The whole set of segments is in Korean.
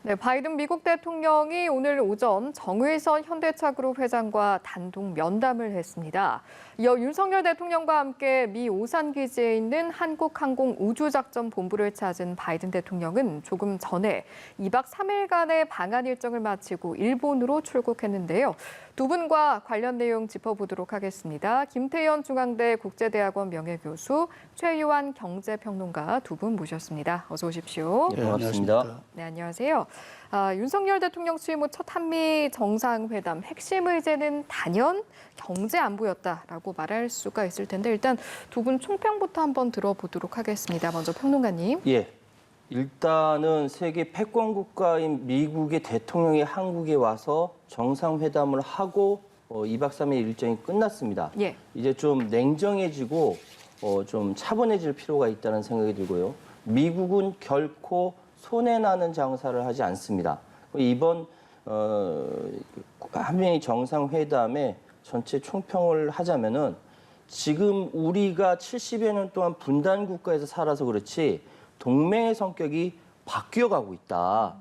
네, 바이든 미국 대통령이 오늘 오전 정의선 현대차그룹 회장과 단독 면담을 했습니다. 이어 윤석열 대통령과 함께 미 오산 기지에 있는 한국항공우주작전본부를 찾은 바이든 대통령은 조금 전에 2박 3일간의 방한 일정을 마치고 일본으로 출국했는데요. 두 분과 관련 내용 짚어보도록 하겠습니다. 김태현 중앙대 국제대학원 명예교수, 최유한 경제평론가 두 분 모셨습니다. 어서 오십시오. 네, 반갑습니다. 네, 안녕하세요. 윤석열 대통령 취임 후 첫 한미 정상회담 핵심 의제는 단연 경제 안보였다라고 말할 수가 있을 텐데 일단 두 분 총평부터 한번 들어보도록 하겠습니다. 먼저 평론가님. 예, 일단은 세계 패권 국가인 미국의 대통령이 한국에 와서 정상회담을 하고 2박 3일 일정이 끝났습니다. 예. 이제 좀 냉정해지고 좀 차분해질 필요가 있다는 생각이 들고요. 미국은 결코 손해나는 장사를 하지 않습니다. 이번 한미 정상회담의 전체 총평을 하자면은 지금 우리가 70여 년 동안 분단 국가에서 살아서 그렇지 동맹의 성격이 바뀌어가고 있다.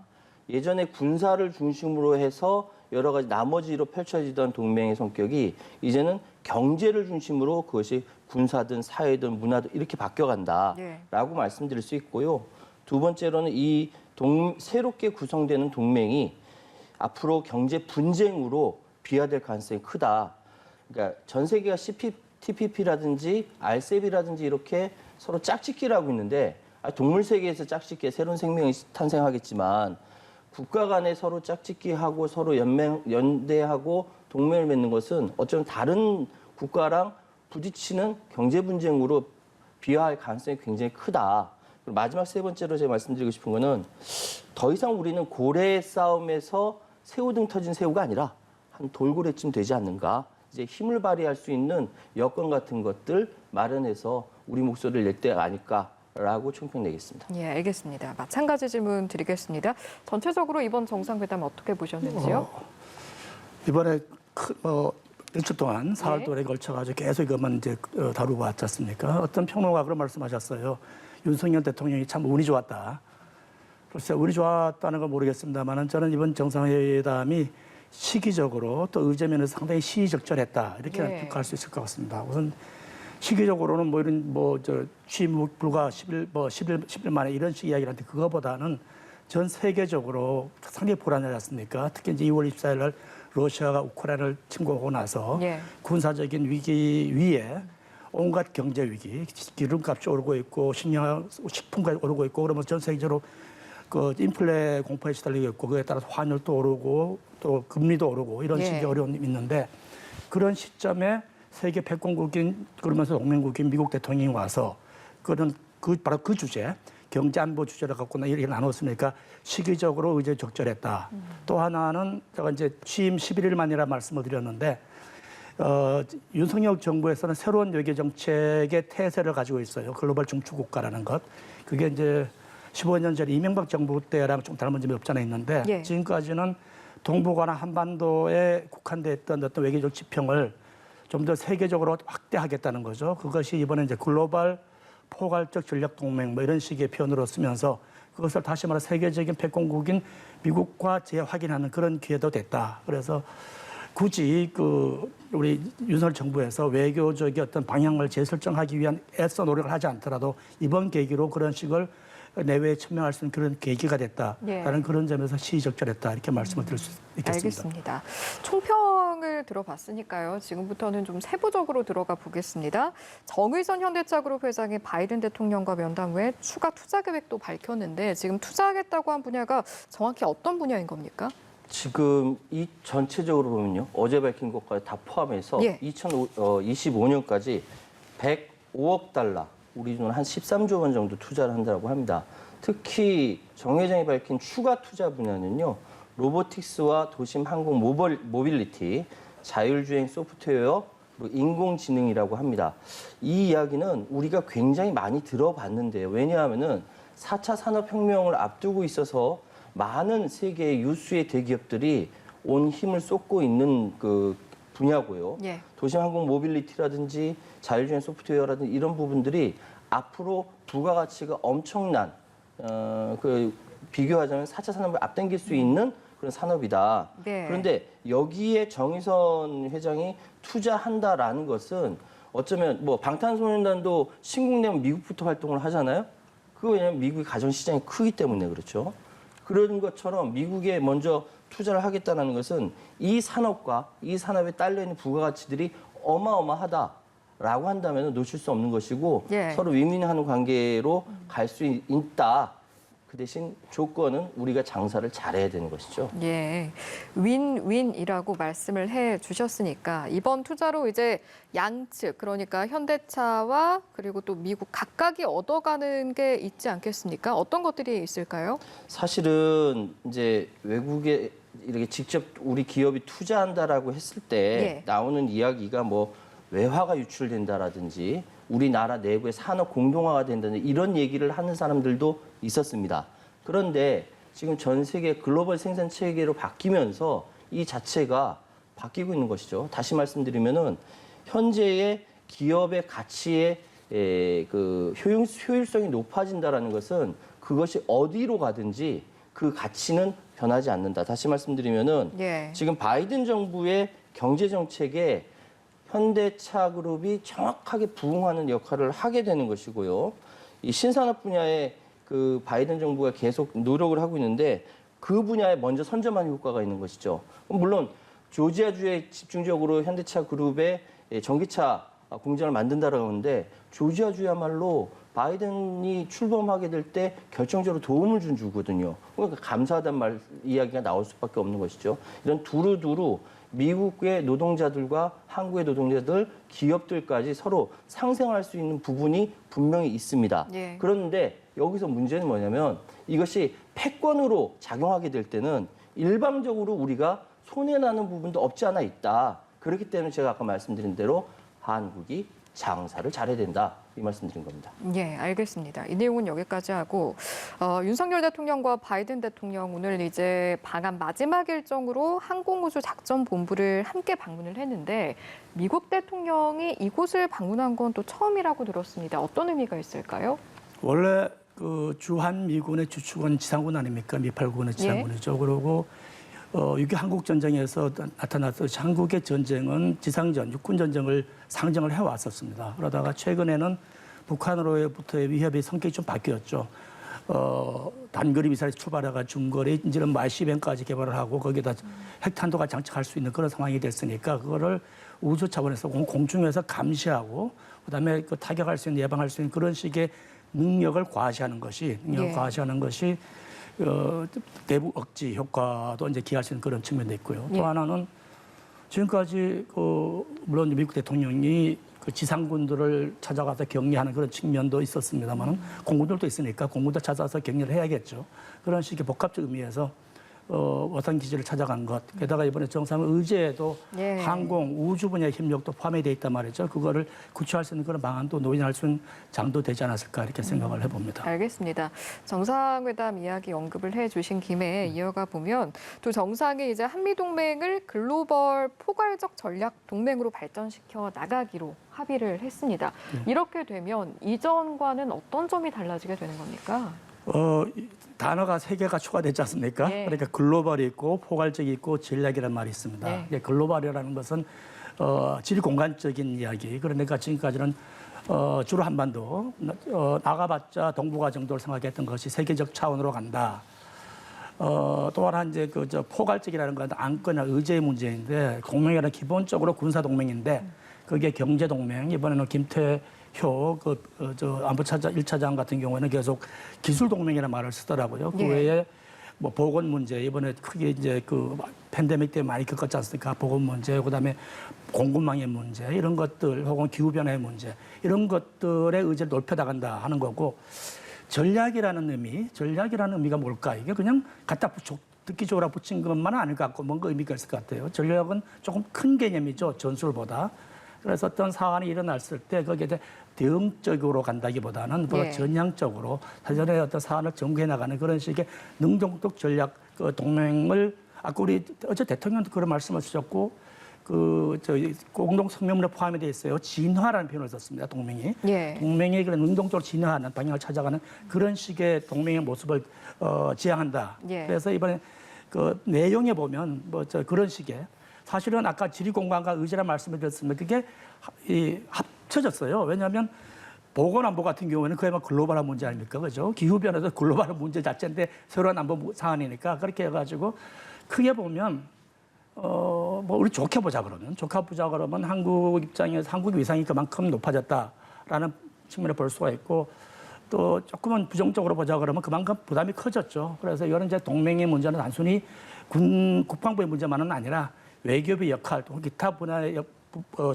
예전에 군사를 중심으로 해서 여러 가지 나머지로 펼쳐지던 동맹의 성격이 이제는 경제를 중심으로 그것이 군사든 사회든 문화든 이렇게 바뀌어간다라고 말씀드릴 수 있고요. 두 번째로는 이 새롭게 구성되는 동맹이 앞으로 경제 분쟁으로 비화될 가능성이 크다. 그러니까 전 세계가 TPP라든지 RCEP라든지 이렇게 서로 짝짓기를 하고 있는데 동물 세계에서 짝짓기에 새로운 생명이 탄생하겠지만 국가 간에 서로 짝짓기하고 서로 연대하고 동맹을 맺는 것은 어쩌면 다른 국가랑 부딪히는 경제 분쟁으로 비화할 가능성이 굉장히 크다. 마지막 세 번째로 제가 말씀드리고 싶은 거는 더 이상 우리는 고래 싸움에서 새우등 터진 새우가 아니라 한 돌고래쯤 되지 않는가. 이제 힘을 발휘할 수 있는 여건 같은 것들 마련해서 우리 목소리를 낼 때가 아닐까라고 총평 내겠습니다. 예, 알겠습니다. 마찬가지 질문 드리겠습니다. 전체적으로 이번 정상회담 어떻게 보셨는지요? 이번에 일주 동안 사흘 동안에 걸쳐가지고 계속 이것만 이제 다루고 왔지 않습니까? 어떤 평론가 그런 말씀하셨어요. 윤석열 대통령이 참 운이 좋았다. 글쎄 운이 좋았다는 건 모르겠습니다만 저는 이번 정상회담이 시기적으로 또 의제면에서 상당히 시의적절했다 이렇게 평가할 수 있을 것 같습니다. 우선 시기적으로는 뭐 이런 취임 불과 10일 만에 이런 식 이야기를 하는데 그거보다는 전 세계적으로 상당히 불안하지 않습니까? 특히 이제 2월 24일 날 러시아가 우크라이나를 침공하고 나서 군사적인 위기 위에 온갖 경제 위기, 기름값이 오르고 있고 식품값이 오르고 있고 그러면 전 세계적으로 그 인플레 공포에 시달리고 있고 그에 따라서 환율도 오르고 또 금리도 오르고 이런 식의 어려움이 있는데 그런 시점에 세계 패권국인 그러면서 동맹국인 미국 대통령이 와서 바로 그 주제 경제 안보 주제를 갖고 이렇게 나눴으니까 시기적으로 의제 적절했다. 또 하나는 제가 이제 취임 11일 만이라 말씀을 드렸는데 윤석열 정부에서는 새로운 외교 정책의 태세를 가지고 있어요. 글로벌 중추국가라는 것. 그게 이제 15년 전 이명박 정부 때랑 좀 닮은 점이 없지 않아 있는데 지금까지는 동북아나 한반도에 국한돼 있던 어떤 외교적 지평을 좀 더 세계적으로 확대하겠다는 거죠. 그것이 이번에 이제 글로벌 포괄적 전략 동맹 뭐 이런 식의 표현으로 쓰면서 그것을 다시 말해 세계적인 패권국인 미국과 재확인하는 그런 기회도 됐다. 그래서 굳이 우리 윤석열 정부에서 외교적인 어떤 방향을 재설정하기 위한 애써 노력을 하지 않더라도 이번 계기로 그런 식을 내외에 천명할 수 있는 그런 계기가 됐다라는 그런 점에서 시의적절했다 이렇게 말씀을 드릴 수 있겠습니다. 알겠습니다. 총평을 들어봤으니까요. 지금부터는 좀 세부적으로 들어가 보겠습니다. 정의선 현대차그룹 회장이 바이든 대통령과 면담 후에 추가 투자 계획도 밝혔는데 지금 투자하겠다고 한 분야가 정확히 어떤 분야인 겁니까? 지금 이 전체적으로 보면요. 어제 밝힌 것까지 다 포함해서 2025년까지 105억 달러, 우리 돈으로 한 13조 원 정도 투자를 한다고 합니다. 특히 정 회장이 밝힌 추가 투자 분야는요. 로보틱스와 도심 항공 모빌리티, 자율주행 소프트웨어, 그리고 인공지능이라고 합니다. 이 이야기는 우리가 굉장히 많이 들어봤는데요. 왜냐하면은 4차 산업혁명을 앞두고 있어서 많은 세계의 유수의 대기업들이 온 힘을 쏟고 있는 그 분야고요. 도심 항공 모빌리티라든지 자율주행 소프트웨어라든지 이런 부분들이 앞으로 부가가치가 엄청난 비교하자면 4차 산업을 앞당길 수 있는 그런 산업이다. 네. 그런데 여기에 정의선 회장이 투자한다라는 것은 어쩌면 뭐 방탄소년단도 신국 내면 미국부터 활동을 하잖아요. 그거 왜냐면 미국의 가전 시장이 크기 때문에 그렇죠. 그런 것처럼 미국에 먼저 투자를 하겠다는 것은 이 산업과 이 산업에 딸려 있는 부가가치들이 어마어마하다라고 한다면 놓칠 수 없는 것이고 예. 서로 윈윈하는 관계로 갈 수 있다. 그 대신 조건은 우리가 장사를 잘해야 되는 것이죠. 예, 윈윈이라고 말씀을 해 주셨으니까 이번 투자로 이제 양측 그러니까 현대차와 그리고 또 미국 각각이 얻어가는 게 있지 않겠습니까? 어떤 것들이 있을까요? 사실은 이제 외국에 이렇게 직접 우리 기업이 투자한다라고 했을 때 예. 나오는 이야기가 뭐 외화가 유출된다라든지 우리나라 내부의 산업 공동화가 된다는 이런 얘기를 하는 사람들도 있었습니다. 그런데 지금 전 세계 글로벌 생산 체계로 바뀌면서 이 자체가 바뀌고 있는 것이죠. 다시 말씀드리면은 현재의 기업의 가치의 그 효율성이 높아진다라는 것은 그것이 어디로 가든지 그 가치는 변하지 않는다. 다시 말씀드리면은 예. 지금 바이든 정부의 경제 정책에 현대차 그룹이 정확하게 부응하는 역할을 하게 되는 것이고요. 이 신산업 분야에 그 바이든 정부가 계속 노력을 하고 있는데 그 분야에 먼저 선점하는 효과가 있는 것이죠. 물론 조지아주에 집중적으로 현대차 그룹의 전기차 공장을 만든다라고 하는데 조지아주야말로 바이든이 출범하게 될 때 결정적으로 도움을 준 주거든요. 그러니까 감사하다는 말 이야기가 나올 수밖에 없는 것이죠. 이런 두루두루 미국의 노동자들과 한국의 노동자들, 기업들까지 서로 상생할 수 있는 부분이 분명히 있습니다. 예. 그런데 여기서 문제는 뭐냐면 이것이 패권으로 작용하게 될 때는 일방적으로 우리가 손해나는 부분도 없지 않아 있다. 그렇기 때문에 제가 아까 말씀드린 대로 한국이 장사를 잘해야 된다. 이 말씀드린 겁니다. 예, 알겠습니다. 이 내용은 여기까지 하고 윤석열 대통령과 바이든 대통령 오늘 이제 방한 마지막 일정으로 항공우주 작전본부를 함께 방문을 했는데 미국 대통령이 이곳을 방문한 건 또 처음이라고 들었습니다. 어떤 의미가 있을까요? 원래 그 주한 미군의 주축은 지상군 아닙니까? 미8군의 지상군이죠. 그리고 6.25 한국 전쟁에서 나타났듯이 한국의 전쟁은 지상전, 육군 전쟁을 상정을 해왔었습니다. 그러다가 최근에는 북한으로부터의 위협이 성격이 좀 바뀌었죠. 단거리 미사일이 출발해가 중거리, 이제는 ICBM까지 개발을 하고 거기에다 핵탄두가 장착할 수 있는 그런 상황이 됐으니까 그거를 우주 차원에서 공중에서 감시하고 그다음에 그 타격할 수 있는 예방할 수 있는 그런 식의 능력을 과시하는 것이 내부 억지 효과도 이제 기할 수 있는 그런 측면도 있고요. 예. 또 하나는 지금까지 물론 미국 대통령이 그 지상군들을 찾아가서 격리하는 그런 측면도 있었습니다만 공군들도 있으니까 공군들 찾아서 격리를 해야겠죠. 그런 식의 복합적 의미에서 워싱턴 기지를 찾아간 것. 게다가 이번에 정상 의제에도 예. 항공, 우주 분야의 협력도 포함이 돼 있단 말이죠. 그거를 구체화할 수 있는 그런 방안도 노인할 수 있는 장도 되지 않았을까 이렇게 생각을 해봅니다. 알겠습니다. 정상회담 이야기 언급을 해주신 김에 이어가 보면 두 정상이 이제 한미동맹을 글로벌 포괄적 전략 동맹으로 발전시켜 나가기로 합의를 했습니다. 이렇게 되면 이전과는 어떤 점이 달라지게 되는 겁니까? 단어가 3개가 추가되지 않습니까? 네. 그러니까 글로벌이 있고 포괄적이 있고 전략이라는 말이 있습니다. 네. 이게 글로벌이라는 것은 지리공간적인 이야기. 그러니까 지금까지는 주로 한반도 나가봤자 동북아 정도를 생각했던 것이 세계적 차원으로 간다. 또 하나 이제 저 포괄적이라는 건 안건이나 의제의 문제인데 동맹이라는 기본적으로 군사 동맹인데 그게 경제 동맹. 이번에는 김태효 안보차장 1차장 같은 경우에는 계속 기술 동맹이라는 말을 쓰더라고요. 그 예. 외에 뭐 보건 문제 이번에 크게 이제 그 팬데믹 때문에 많이 겪었지 않습니까? 보건 문제, 그다음에 공급망의 문제 이런 것들 혹은 기후 변화의 문제 이런 것들의 의제를 높여나간다 하는 거고 전략이라는 의미가 뭘까? 이게 그냥 갖다 듣기적으로 붙인 것만은 아닐 것 같고 뭔가 의미가 있을 것 같아요. 전략은 조금 큰 개념이죠. 전술보다. 그래서 어떤 사안이 일어났을 때 거기에 대응적으로 간다기보다는 예. 전향적으로 사전에 어떤 사안을 전개해 나가는 그런 식의 능동적 전략 동맹을 아까 우리 어제 대통령도 그런 말씀을 주셨고 저희 공동 성명문에 포함이 되어 있어요. 진화라는 표현을 썼습니다. 동맹이. 예. 동맹이 그런 능동적으로 진화하는 방향을 찾아가는 그런 식의 동맹의 모습을 지향한다. 예. 그래서 이번에 그 내용에 보면 그런 식의 사실은 아까 지리공간과 의제란 말씀을 드렸습니다. 그게 합쳐졌어요. 왜냐하면 보건안보 같은 경우에는 그야말로 글로벌한 문제 아닙니까? 그죠? 기후변화도 글로벌한 문제 자체인데 새로운 안보 사안이니까 그렇게 해가지고 크게 보면 우리 좋게 보자 그러면 한국 입장에서 한국 위상이 그만큼 높아졌다라는 측면을 볼 수가 있고 또 조금은 부정적으로 보자 그러면 그만큼 부담이 커졌죠. 그래서 이런 이제 동맹의 문제는 단순히 국방부의 문제만은 아니라 외교부의 역할, 또 기타 분야의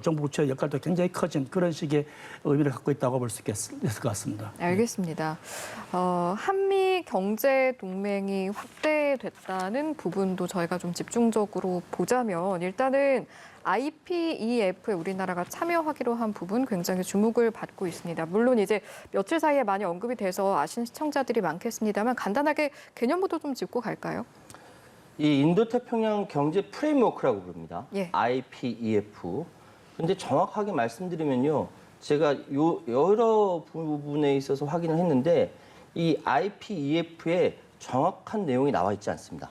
정부 부처의 역할도 굉장히 커진 그런 식의 의미를 갖고 있다고 볼 수 있을 것 같습니다. 알겠습니다. 한미 경제 동맹이 확대됐다는 부분도 저희가 좀 집중적으로 보자면 일단은 IPEF에 우리나라가 참여하기로 한 부분 굉장히 주목을 받고 있습니다. 물론 이제 며칠 사이에 많이 언급이 돼서 아시는 시청자들이 많겠습니다만 간단하게 개념부터 좀 짚고 갈까요? 이 인도태평양 경제 프레임워크라고 부릅니다. 예. IPEF. 근데 정확하게 말씀드리면요. 제가 여러 부분에 있어서 확인을 했는데 이 IPEF에 정확한 내용이 나와 있지 않습니다.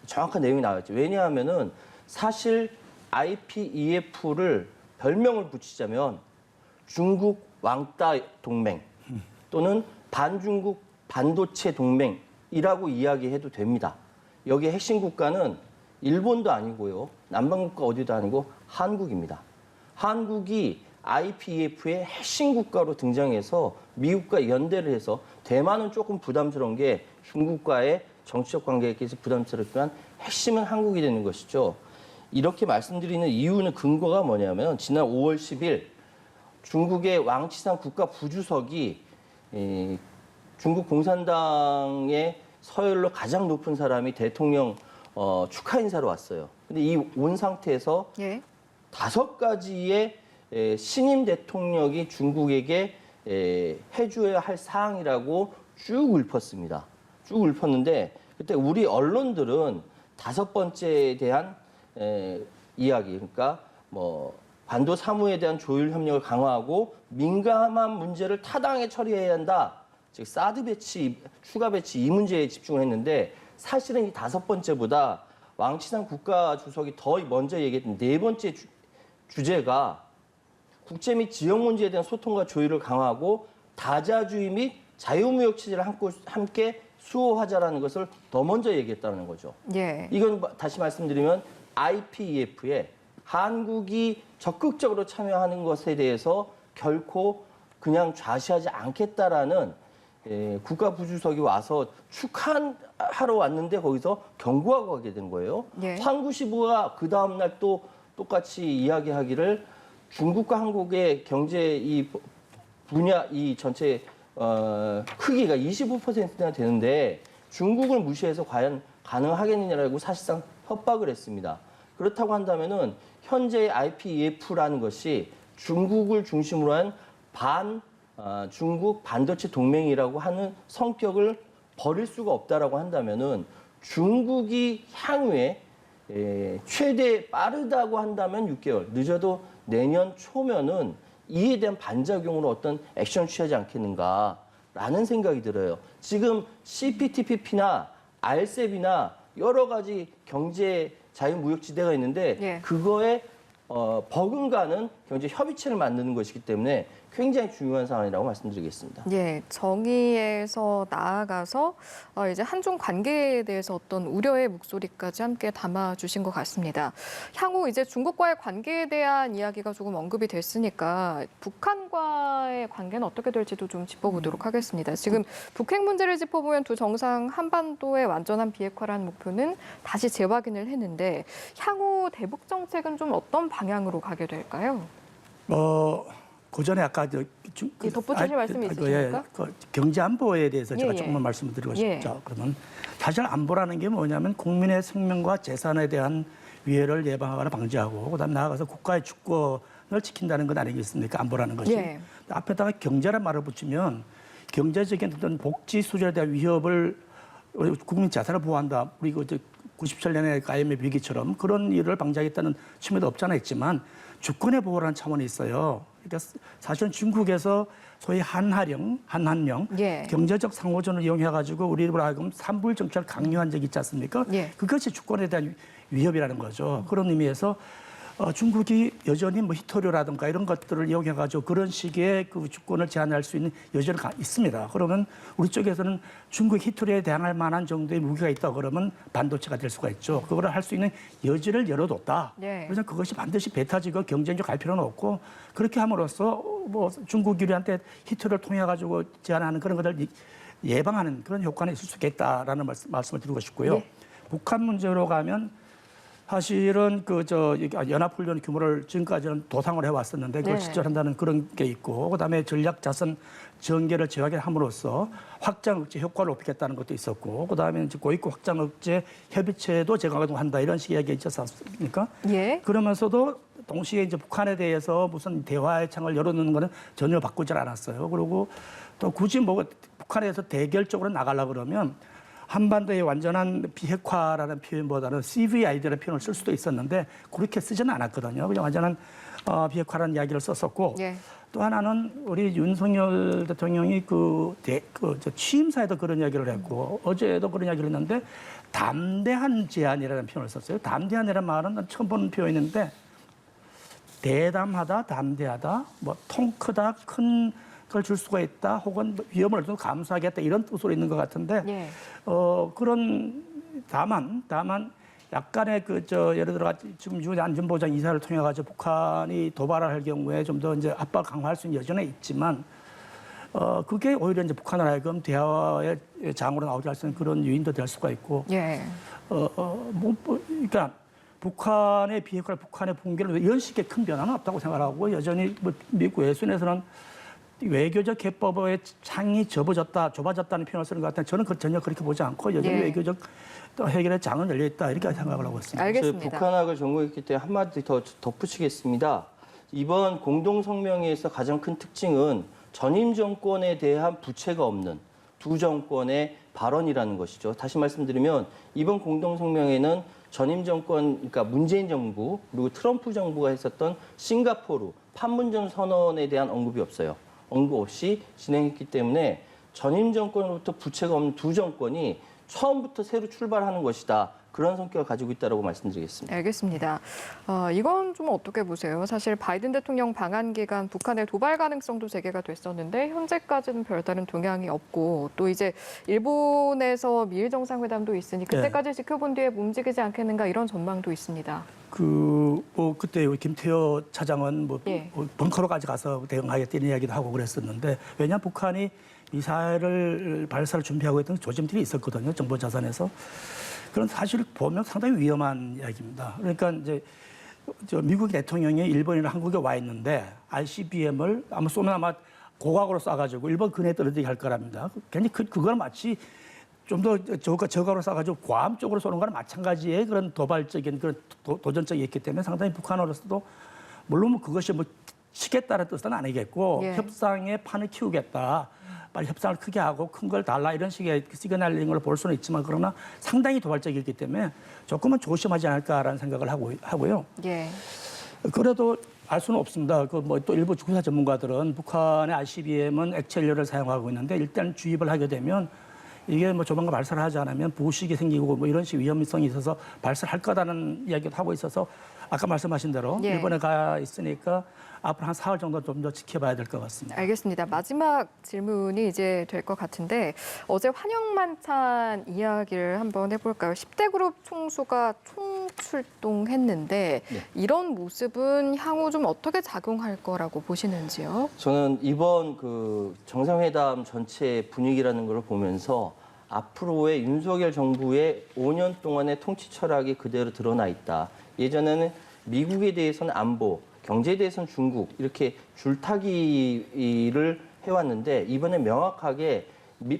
정확한 내용이 나와 있죠. 왜냐하면은 사실 IPEF를 별명을 붙이자면 중국 왕따 동맹 또는 반중국 반도체 동맹이라고 이야기해도 됩니다. 여기에 핵심 국가는 일본도 아니고요. 남방국가 어디도 아니고 한국입니다. 한국이 IPEF의 핵심 국가로 등장해서 미국과 연대를 해서 대만은 조금 부담스러운 게 중국과의 정치적 관계에 있어서 부담스럽지만 핵심은 한국이 되는 것이죠. 이렇게 말씀드리는 이유는 근거가 뭐냐면 지난 5월 10일 중국의 왕치산 국가 부주석이 중국 공산당의 서열로 가장 높은 사람이 대통령 축하 인사로 왔어요. 근데 이 온 상태에서 예. 5가지의 신임 대통령이 중국에게 해줘야 할 사항이라고 쭉 읊었습니다. 쭉 읊었는데 그때 우리 언론들은 5번째에 대한 이야기, 그러니까 뭐 반도 사무에 대한 조율 협력을 강화하고 민감한 문제를 타당하게 처리해야 한다. 즉 사드 배치, 추가 배치 이 문제에 집중을 했는데 사실은 이 5번째보다 왕치산 국가 주석이 더 먼저 얘기했던 4번째 주제가 국제 및 지역 문제에 대한 소통과 조율을 강화하고 다자주의 및 자유무역 체제를 함께 수호하자라는 것을 더 먼저 얘기했다는 거죠. 예. 이건 다시 말씀드리면 IPEF에 한국이 적극적으로 참여하는 것에 대해서 결코 그냥 좌시하지 않겠다라는 국가 부주석이 와서 축하하러 왔는데 거기서 경고하고 가게 된 거예요. 예. 환구시부가 그 다음날 또 똑같이 이야기하기를 중국과 한국의 경제 이 분야 이 전체 크기가 25%나 되는데 중국을 무시해서 과연 가능하겠느냐라고 사실상 협박을 했습니다. 그렇다고 한다면은 현재 IPEF라는 것이 중국을 중심으로 한 중국 반도체 동맹이라고 하는 성격을 버릴 수가 없다라고 한다면은 중국이 향후에 최대 빠르다고 한다면 6개월, 늦어도 내년 초면은 이에 대한 반작용으로 어떤 액션 취하지 않겠는가라는 생각이 들어요. 지금 CPTPP나 RCEP이나 여러 가지 경제 자유무역지대가 있는데 예. 그거에 버금가는 경제 협의체를 만드는 것이기 때문에 굉장히 중요한 사안이라고 말씀드리겠습니다. 예, 정의에서 나아가서 이제 한중 관계에 대해서 어떤 우려의 목소리까지 함께 담아주신 것 같습니다. 향후 이제 중국과의 관계에 대한 이야기가 조금 언급이 됐으니까 북한과의 관계는 어떻게 될지도 좀 짚어보도록 하겠습니다. 지금 북핵 문제를 짚어보면 두 정상 한반도의 완전한 비핵화라는 목표는 다시 재확인을 했는데 향후 대북 정책은 좀 어떤 방향으로 가게 될까요? 그 전에 아까 덧붙이실 말씀이 있으십니까? 경제 안보에 대해서 제가 예, 예. 조금만 말씀을 드리고 예. 싶죠. 그러면 사실 안보라는 게 뭐냐면 국민의 생명과 재산에 대한 위해를 예방하거나 방지하고 그다음 나아가서 국가의 주권을 지킨다는 것 아니겠습니까? 안보라는 것이. 예. 앞에다가 경제란 말을 붙이면 경제적인 어떤 복지 수준에 대한 위협을 국민 재산을 보호한다. 우리 97년에 IMF 위기처럼 그런 일을 방지하겠다는 측면도 없잖아 있지만 주권의 보호라는 차원이 있어요. 그러니까 사실은 중국에서 소위 한한령, 예. 경제적 상호전을 이용해가지고 우리로 하여금 삼부일 정책을 강요한 적이 있지 않습니까? 예. 그것이 주권에 대한 위협이라는 거죠. 그런 의미에서 중국이 여전히 뭐 히토류라든가 이런 것들을 이용해가지고 그런 식의 그 주권을 제한할 수 있는 여지는 있습니다. 그러면 우리 쪽에서는 중국 히토류에 대항할 만한 정도의 무기가 있다 그러면 반도체가 될 수가 있죠. 그거를 할 수 있는 여지를 열어뒀다. 네. 그래서 그것이 반드시 배타지고 경쟁적 갈 필요는 없고 그렇게 함으로써 뭐 중국인한테 히토류를 통해 가지고 제한하는 그런 것을 예방하는 그런 효과는 있을 수 있겠다라는 말씀을 드리고 싶고요. 네. 북한 문제로 가면. 사실은 연합훈련 규모를 지금까지는 도상을 해왔었는데 그걸 네. 실절한다는 그런 게 있고 그다음에 전략자산 전개를 제어함으로써 확장 억제 효과를 높이겠다는 것도 있었고 그다음에 이제 고위급 확장 억제 협의체도 제공한다 이런 식의 이야기가 있지 않습니까? 예. 그러면서도 동시에 이제 북한에 대해서 무슨 대화의 창을 열어놓는 거는 전혀 바꾸질 않았어요. 그리고 또 굳이 뭐 북한에서 대결적으로 나가려고 그러면 한반도의 완전한 비핵화라는 표현보다는 CVID라는 표현을 쓸 수도 있었는데 그렇게 쓰지는 않았거든요. 그냥 완전한 비핵화라는 이야기를 썼었고 예. 또 하나는 우리 윤석열 대통령이 취임사에도 그런 이야기를 했고 어제도 그런 이야기를 했는데 담대한 제안이라는 표현을 썼어요. 담대한이라는 말은 난 처음 보는 표현인데 대담하다, 담대하다, 뭐 통 크다, 큰 걸 줄 수가 있다, 혹은 위험을 좀 감수하겠다 이런 뜻으로 있는 것 같은데 예. 그런 다만 약간의 예를 들어 지금 유엔 안전보장 이사를 통해 가지고 북한이 도발을 할 경우에 좀 더 이제 압박 강화할 수 있는 여지는 있지만 그게 오히려 이제 북한을 하여금 대화의 장으로 나오지 않을 수 있는 그런 요인도 될 수가 있고 예. 그러니까 북한의 비핵화, 북한의 붕괴는 이런 식의 큰 변화는 없다고 생각하고 여전히 뭐 미국 외신에서는 외교적 개법의 창이 좁아졌다는 표현을 쓰는 것 같은데 저는 전혀 그렇게 보지 않고 여전히 예. 외교적 해결의 장은 열려 있다 이렇게 생각을 하고 있습니다. 알겠습니다. 북한학을 전공했기 때문에 한마디 더 덧붙이겠습니다. 이번 공동성명회에서 가장 큰 특징은 전임 정권에 대한 부채가 없는 두 정권의 발언이라는 것이죠. 다시 말씀드리면 이번 공동성명회는 전임 정권, 그러니까 문재인 정부 그리고 트럼프 정부가 했었던 싱가포르 판문점 선언에 대한 언급이 없어요. 언급 없이 진행했기 때문에 전임 정권으로부터 부채가 없는 두 정권이 처음부터 새로 출발하는 것이다. 그런 성격을 가지고 있다고 말씀드리겠습니다. 알겠습니다. 이건 좀 어떻게 보세요? 사실 바이든 대통령 방한 기간 북한의 도발 가능성도 제기가 됐었는데 현재까지는 별다른 동향이 없고 또 이제 일본에서 미일 정상회담도 있으니 그때까지 지켜본 뒤에 움직이지 않겠는가 이런 전망도 있습니다. 그때 김태호 차장은 예. 벙커로까지 가서 대응하겠다는 이야기도 하고 그랬었는데 왜냐하면 북한이 미사일을 발사를 준비하고 있던 조짐들이 있었거든요. 정보 자산에서. 그런 사실을 보면 상당히 위험한 이야기입니다. 그러니까 이제 미국 대통령이 일본이나 한국에 와 있는데 ICBM을 아마 고각으로 쏴가지고 일본 근해에 떨어지게 할 거랍니다. 괜히 그거는 마치 좀 더 저각으로 쏴가지고 괌 쪽으로 쏘는 거랑 마찬가지의 그런 도발적인 그런 도전적이 있기 때문에 상당히 북한으로서도 물론 그것이 뭐 치겠다는 뜻은 아니겠고 예. 협상의 판을 키우겠다. 빨리 협상을 크게 하고 큰 걸 달라 이런 식의 시그널링을 볼 수는 있지만 그러나 상당히 도발적이기 때문에 조금은 조심하지 않을까라는 생각을 하고요. 예. 그래도 알 수는 없습니다. 또 일부 군사 전문가들은 북한의 ICBM은 액체 연료를 사용하고 있는데 일단 주입을 하게 되면 이게 뭐 조만간 발사를 하지 않으면 부식이 생기고 뭐 이런 식 위험성이 있어서 발사를 할 거다는 이야기도 하고 있어서 아까 말씀하신 대로 예. 일본에 가 있으니까 앞으로 한 4월 정도 좀 더 지켜봐야 될 것 같습니다. 알겠습니다. 마지막 질문이 이제 될 것 같은데 어제 환영만찬 이야기를 한번 해볼까요? 10대 그룹 총수가 총출동했는데 네. 이런 모습은 향후 좀 어떻게 작용할 거라고 보시는지요? 저는 이번 그 정상회담 전체 분위기라는 걸 보면서 앞으로의 윤석열 정부의 5년 동안의 통치 철학이 그대로 드러나 있다. 예전에는 미국에 대해서는 안보, 경제에 대해서는 중국 이렇게 줄타기를 해왔는데 이번에 명확하게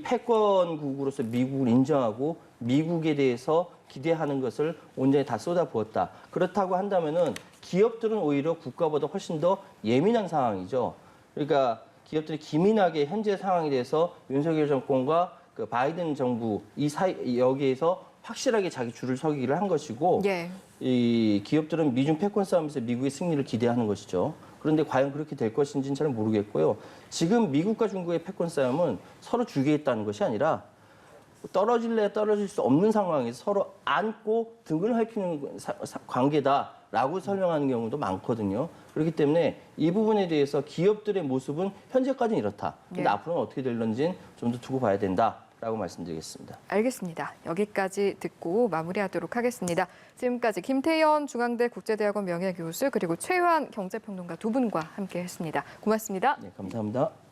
패권국으로서 미국을 인정하고 미국에 대해서 기대하는 것을 온전히 다 쏟아부었다. 그렇다고 한다면은 기업들은 오히려 국가보다 훨씬 더 예민한 상황이죠. 그러니까 기업들이 기민하게 현재 상황에 대해서 윤석열 정권과 그 바이든 정부 이 사이 여기에서 확실하게 자기 줄을 서기를 한 것이고 예. 이 기업들은 미중 패권 싸움에서 미국의 승리를 기대하는 것이죠. 그런데 과연 그렇게 될 것인지는 잘 모르겠고요. 지금 미국과 중국의 패권 싸움은 서로 죽이겠다는 것이 아니라 떨어질래 떨어질 수 없는 상황에서 서로 안고 등을 핥히는 관계다라고 설명하는 경우도 많거든요. 그렇기 때문에 이 부분에 대해서 기업들의 모습은 현재까지는 이렇다. 근데 예. 앞으로는 어떻게 될런지는 좀 더 두고 봐야 된다라고 말씀드리겠습니다. 알겠습니다. 여기까지 듣고 마무리하도록 하겠습니다. 지금까지 김태현 중앙대 국제대학원 명예교수 그리고 최유한 경제평론가 두 분과 함께했습니다. 고맙습니다. 네, 감사합니다.